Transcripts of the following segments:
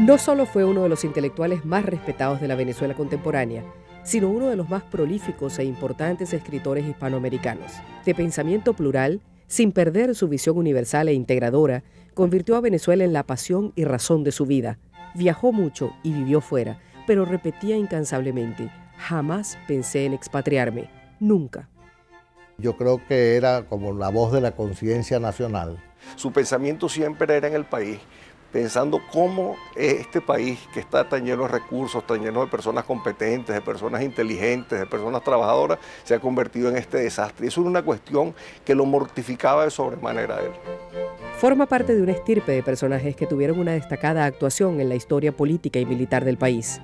No solo fue uno de los intelectuales más respetados de la Venezuela contemporánea, sino uno de los más prolíficos e importantes escritores hispanoamericanos. De pensamiento plural, sin perder su visión universal e integradora, convirtió a Venezuela en la pasión y razón de su vida. Viajó mucho y vivió fuera, pero repetía incansablemente: jamás pensé en expatriarme, nunca. Yo creo que era como la voz de la conciencia nacional. Su pensamiento siempre era en el país, pensando cómo este país, que está tan lleno de recursos, tan lleno de personas competentes, de personas inteligentes, de personas trabajadoras, se ha convertido en este desastre. Y eso era una cuestión que lo mortificaba de sobremanera a él. Forma parte de una estirpe de personajes que tuvieron una destacada actuación en la historia política y militar del país.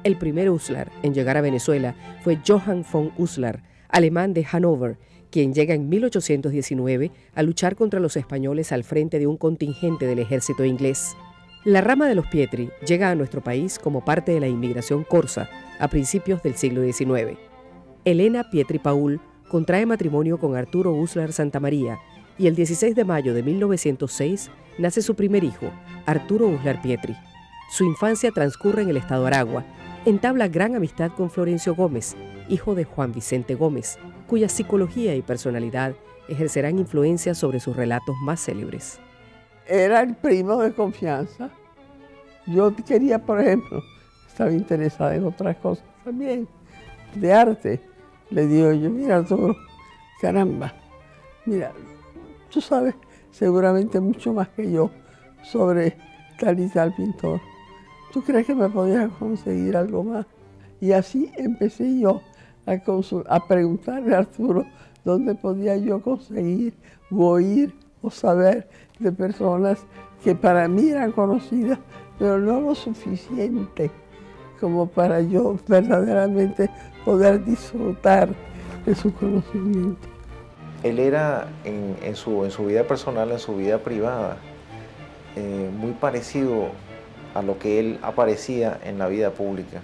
El primer Uslar en llegar a Venezuela fue Johann von Uslar, alemán de Hannover, quien llega en 1819 a luchar contra los españoles al frente de un contingente del ejército inglés. La rama de los Pietri llega a nuestro país como parte de la inmigración corsa a principios del siglo XIX. Elena Pietri Paul contrae matrimonio con Arturo Uslar Santamaría y el 16 de mayo de 1906 nace su primer hijo, Arturo Uslar Pietri. Su infancia transcurre en el estado Aragua. Entabla gran amistad con Florencio Gómez, hijo de Juan Vicente Gómez, cuya psicología y personalidad ejercerán influencia sobre sus relatos más célebres. Era el primo de confianza. Yo quería, por ejemplo, estaba interesada en otras cosas también, de arte. Le digo yo: mira, Arturo, caramba, mira, tú sabes seguramente mucho más que yo sobre tal y tal pintor. ¿Tú crees que me podías conseguir algo más? Y así empecé yo a preguntarle a Arturo dónde podía yo conseguir, o oír o saber de personas que para mí eran conocidas, pero no lo suficiente como para yo verdaderamente poder disfrutar de su conocimiento. Él era en su vida personal, en su vida privada, muy parecido a lo que él aparecía en la vida pública.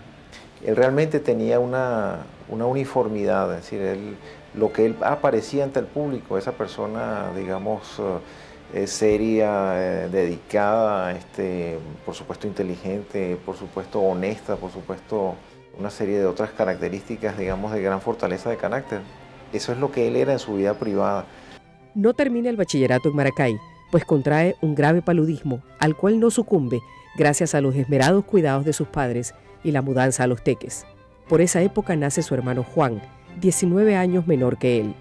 Él realmente tenía una uniformidad, es decir, lo que él aparecía ante el público, esa persona, digamos, seria, dedicada, por supuesto inteligente, por supuesto honesta, por supuesto una serie de otras características, digamos, de gran fortaleza de carácter. Eso es lo que él era en su vida privada. No termina el bachillerato en Maracay, pues contrae un grave paludismo, al cual no sucumbe gracias a los esmerados cuidados de sus padres y la mudanza a Los Teques. Por esa época nace su hermano Juan, 19 años menor que él.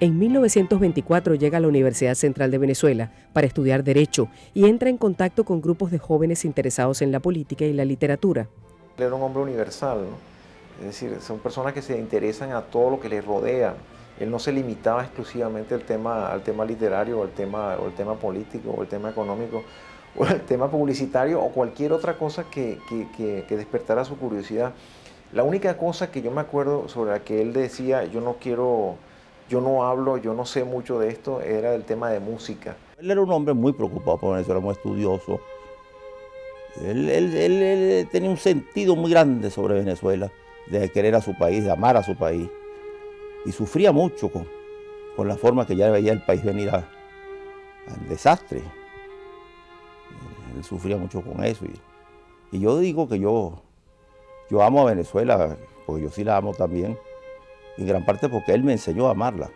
En 1924 llega a la Universidad Central de Venezuela para estudiar Derecho y entra en contacto con grupos de jóvenes interesados en la política y la literatura. Él era un hombre universal, ¿no? Es decir, son personas que se interesan a todo lo que les rodea. Él no se limitaba exclusivamente al tema literario, o al tema político, o el tema económico, o el tema publicitario, o cualquier otra cosa que despertara su curiosidad. La única cosa que yo me acuerdo sobre la que él decía: yo no hablo, yo no sé mucho de esto, era el tema de música. Él era un hombre muy preocupado por Venezuela, muy estudioso. Él tenía un sentido muy grande sobre Venezuela, de querer a su país, de amar a su país. Y sufría mucho con la forma que ya veía el país venir al desastre. Él sufría mucho con eso. Y yo digo que yo amo a Venezuela, porque yo sí la amo también, en gran parte porque él me enseñó a amarla.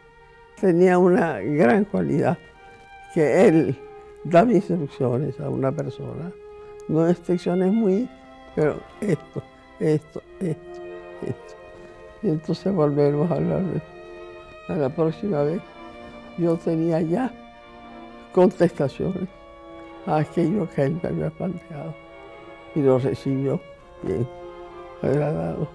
Tenía una gran cualidad, que él daba instrucciones a una persona, no instrucciones muy, pero esto. Y entonces volvemos a hablar de eso. A la próxima vez yo tenía ya contestaciones a aquello que él me había planteado y lo recibió bien, agradado,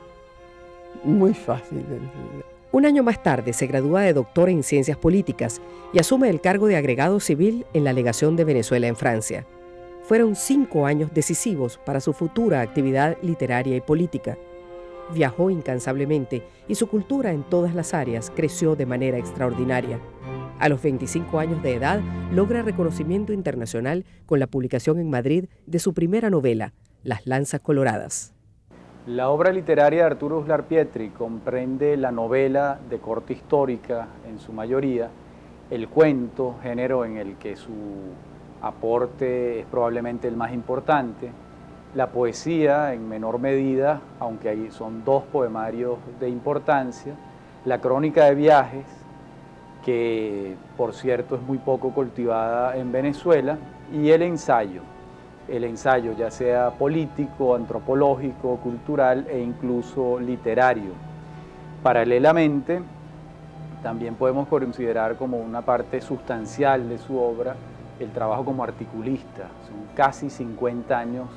muy fácil de entender. Un año más tarde se gradúa de doctor en Ciencias Políticas y asume el cargo de agregado civil en la legación de Venezuela en Francia. Fueron 5 años decisivos para su futura actividad literaria y política. Viajó incansablemente y su cultura en todas las áreas creció de manera extraordinaria. A los 25 años de edad logra reconocimiento internacional con la publicación en Madrid de su primera novela, Las Lanzas Coloradas. La obra literaria de Arturo Uslar Pietri comprende la novela de corte histórica en su mayoría, el cuento, género en el que su aporte es probablemente el más importante, la poesía en menor medida, aunque ahí son 2 poemarios de importancia, la crónica de viajes, que por cierto es muy poco cultivada en Venezuela, y el ensayo ya sea político, antropológico, cultural e incluso literario. Paralelamente, también podemos considerar como una parte sustancial de su obra el trabajo como articulista. Son casi 50 años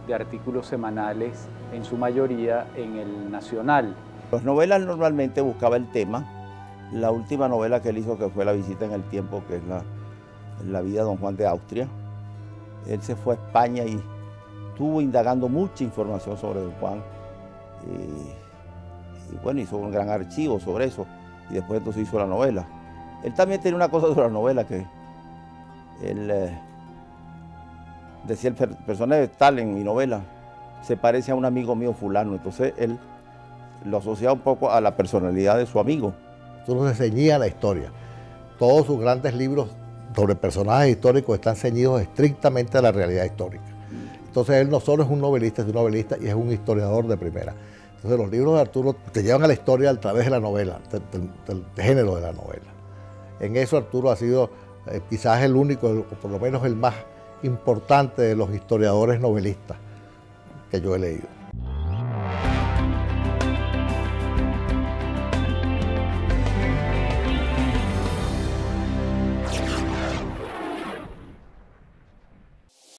de artículos semanales, en su mayoría en el Nacional. Las novelas normalmente buscaba el tema. La última novela que él hizo, que fue La visita en el tiempo, que es la vida de Don Juan de Austria. Él se fue a España y estuvo indagando mucha información sobre Don Juan. Y bueno, hizo un gran archivo sobre eso. Y después entonces hizo la novela. Él también tenía una cosa sobre la novela, que él decía: el personaje tal en mi novela se parece a un amigo mío fulano. Entonces él lo asociaba un poco a la personalidad de su amigo. Arturo se ceñía a la historia. Todos sus grandes libros sobre personajes históricos están ceñidos estrictamente a la realidad histórica. Entonces él no solo es un novelista y es un historiador de primera. Entonces los libros de Arturo te llevan a la historia a través de la novela, del género de la novela. En eso Arturo ha sido quizás el único, o por lo menos el más importante de los historiadores novelistas que yo he leído.